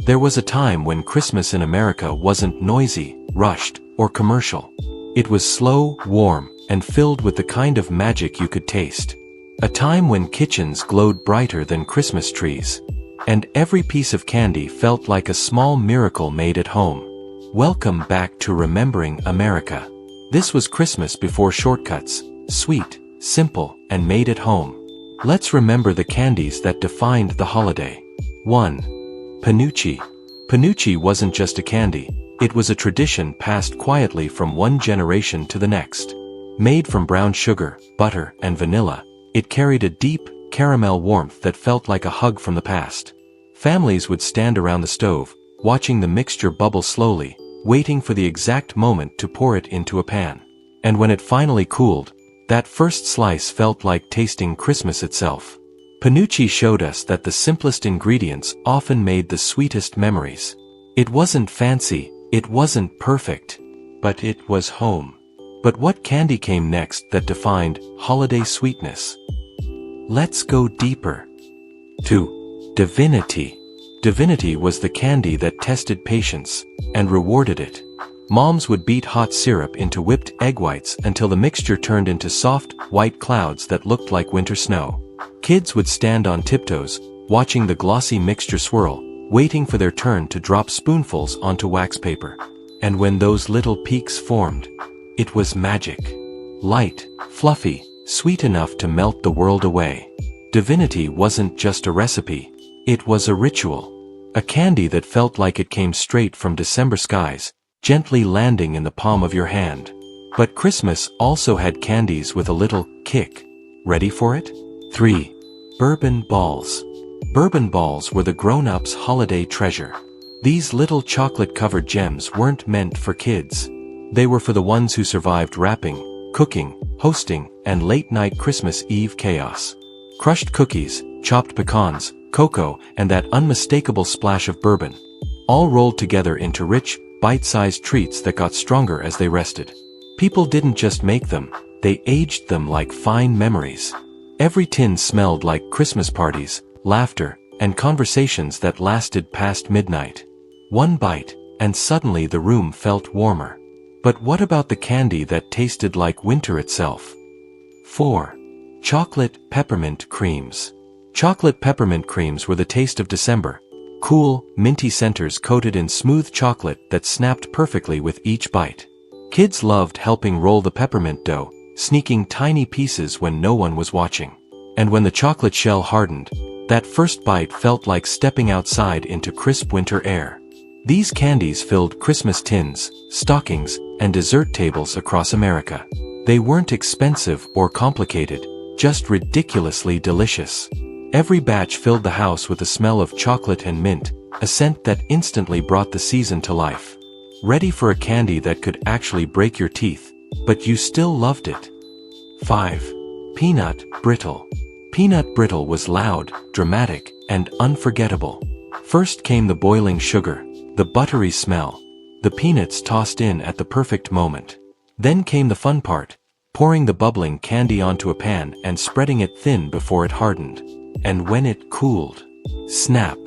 There was a time when Christmas in America wasn't noisy, rushed, or commercial. It was slow, warm, and filled with the kind of magic you could taste. A time when kitchens glowed brighter than Christmas trees, and every piece of candy felt like a small miracle made at home. Welcome back to Remembering America. This was Christmas before shortcuts, sweet, simple, and made at home. Let's remember the candies that defined the holiday. 1. Penuche. Penuche wasn't just a candy, it was a tradition passed quietly from one generation to the next. Made from brown sugar, butter, and vanilla, it carried a deep, caramel warmth that felt like a hug from the past. Families would stand around the stove, watching the mixture bubble slowly, waiting for the exact moment to pour it into a pan. And when it finally cooled, that first slice felt like tasting Christmas itself. Penuche showed us that the simplest ingredients often made the sweetest memories. It wasn't fancy, it wasn't perfect, but it was home. But what candy came next that defined holiday sweetness? Let's go deeper. 2. Divinity. Divinity was the candy that tested patience and rewarded it. Moms would beat hot syrup into whipped egg whites until the mixture turned into soft, white clouds that looked like winter snow. Kids would stand on tiptoes, watching the glossy mixture swirl, waiting for their turn to drop spoonfuls onto wax paper. And when those little peaks formed, it was magic. Light, fluffy, sweet enough to melt the world away. Divinity wasn't just a recipe, it was a ritual. A candy that felt like it came straight from December skies, gently landing in the palm of your hand. But Christmas also had candies with a little kick. Ready for it? 3. Bourbon Balls. Bourbon Balls were the grown-ups' holiday treasure. These little chocolate-covered gems weren't meant for kids. They were for the ones who survived wrapping, cooking, hosting, and late-night Christmas Eve chaos. Crushed cookies, chopped pecans, cocoa, and that unmistakable splash of bourbon, all rolled together into rich, bite-sized treats that got stronger as they rested. People didn't just make them, they aged them like fine memories. Every tin smelled like Christmas parties, laughter, and conversations that lasted past midnight. One bite, and suddenly the room felt warmer. But what about the candy that tasted like winter itself? 4. Chocolate peppermint creams. Chocolate peppermint creams were the taste of December. Cool, minty centers coated in smooth chocolate that snapped perfectly with each bite. Kids loved helping roll the peppermint dough, sneaking tiny pieces when no one was watching. And when the chocolate shell hardened, that first bite felt like stepping outside into crisp winter air. These candies filled Christmas tins, stockings, and dessert tables across America. They weren't expensive or complicated, just ridiculously delicious. Every batch filled the house with the smell of chocolate and mint, a scent that instantly brought the season to life. Ready for a candy that could actually break your teeth, but you still loved it. 5. Peanut Brittle. Peanut Brittle was loud, dramatic, and unforgettable. First came the boiling sugar, the buttery smell, the peanuts tossed in at the perfect moment. Then came the fun part, pouring the bubbling candy onto a pan and spreading it thin before it hardened. And when it cooled, snap!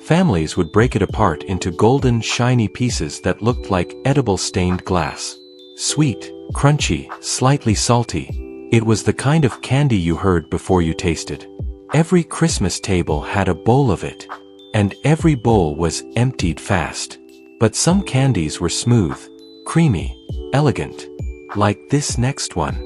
Families would break it apart into golden, shiny pieces that looked like edible stained glass. Sweet, crunchy, slightly salty. It was the kind of candy you heard before you tasted. Every Christmas table had a bowl of it, and every bowl was emptied fast. But some candies were smooth, creamy, elegant, like this next one.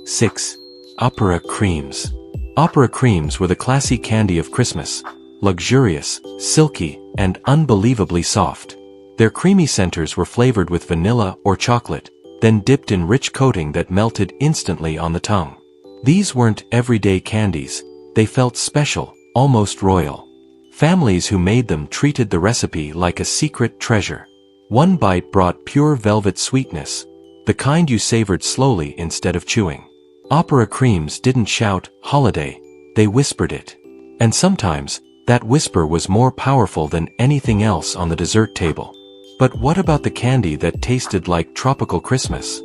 6. Opera Creams. Opera creams were the classy candy of Christmas, luxurious, silky, and unbelievably soft. Their creamy centers were flavored with vanilla or chocolate, then dipped in rich coating that melted instantly on the tongue. These weren't everyday candies, they felt special, almost royal. Families who made them treated the recipe like a secret treasure. One bite brought pure velvet sweetness, the kind you savored slowly instead of chewing. Opera creams didn't shout, "holiday," they whispered it. And sometimes, that whisper was more powerful than anything else on the dessert table. But what about the candy that tasted like tropical Christmas?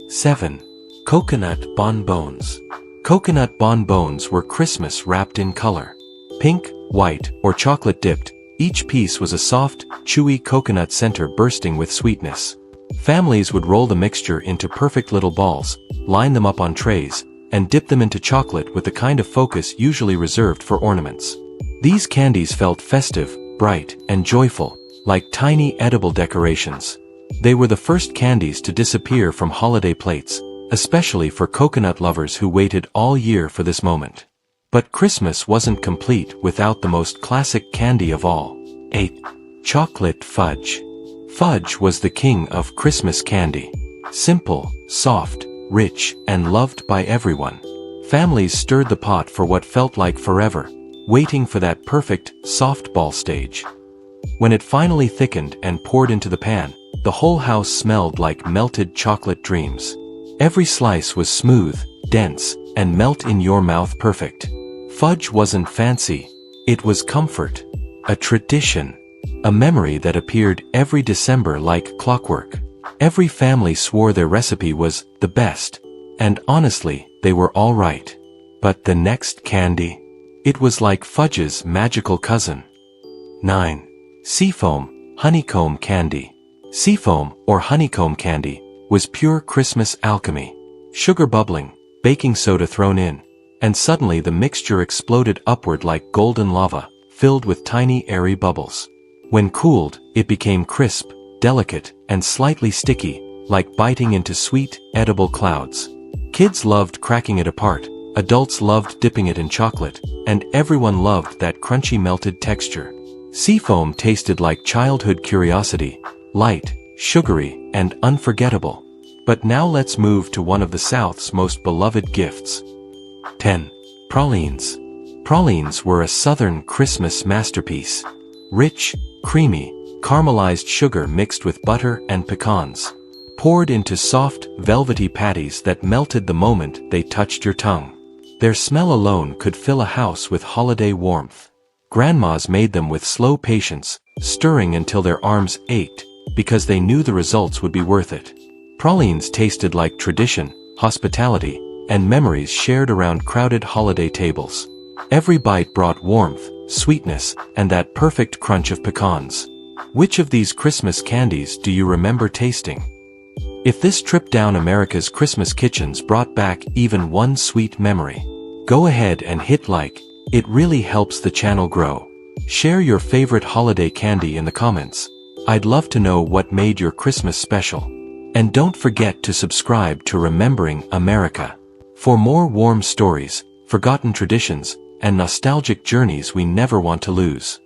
7. Coconut bonbons. Coconut bonbons were Christmas wrapped in color. Pink, white, or chocolate dipped, Each piece was a soft, chewy coconut center bursting with sweetness. Families would roll the mixture into perfect little balls, line them up on trays, and dip them into chocolate with the kind of focus usually reserved for ornaments. These candies felt festive, bright, and joyful, like tiny edible decorations. They were the first candies to disappear from holiday plates, especially for coconut lovers who waited all year for this moment. But Christmas wasn't complete without the most classic candy of all. 8. Chocolate fudge. Fudge was the king of Christmas candy. Simple, soft, rich, and loved by everyone. Families stirred the pot for what felt like forever, waiting for that perfect, soft ball stage. When it finally thickened and poured into the pan, the whole house smelled like melted chocolate dreams. Every slice was smooth, dense, and melt in your mouth perfect. Fudge wasn't fancy. It was comfort. A tradition. A memory that appeared every December like clockwork. Every family swore their recipe was the best. And honestly, they were all right. But the next candy? It was like fudge's magical cousin. 9. Seafoam, honeycomb candy. Seafoam, or honeycomb candy, was pure Christmas alchemy. Sugar bubbling, baking soda thrown in, and suddenly the mixture exploded upward like golden lava, filled with tiny airy bubbles. When cooled, it became crisp, delicate, and slightly sticky, like biting into sweet, edible clouds. Kids loved cracking it apart, adults loved dipping it in chocolate, and everyone loved that crunchy melted texture. Seafoam tasted like childhood curiosity, light, sugary, and unforgettable. But now let's move to one of the South's most beloved gifts. 10. Pralines. Pralines were a Southern Christmas masterpiece. Rich, creamy, caramelized sugar mixed with butter and pecans. Poured into soft, velvety patties that melted the moment they touched your tongue. Their smell alone could fill a house with holiday warmth. Grandmas made them with slow patience, stirring until their arms ached, because they knew the results would be worth it. Pralines tasted like tradition, hospitality, and memories shared around crowded holiday tables. Every bite brought warmth, sweetness, and that perfect crunch of pecans. Which of these Christmas candies do you remember tasting? If this trip down America's Christmas kitchens brought back even one sweet memory, go ahead and hit like. It really helps the channel grow. Share your favorite holiday candy in the comments. I'd love to know what made your Christmas special. And don't forget to subscribe to Remembering America for more warm stories, forgotten traditions, and nostalgic journeys we never want to lose.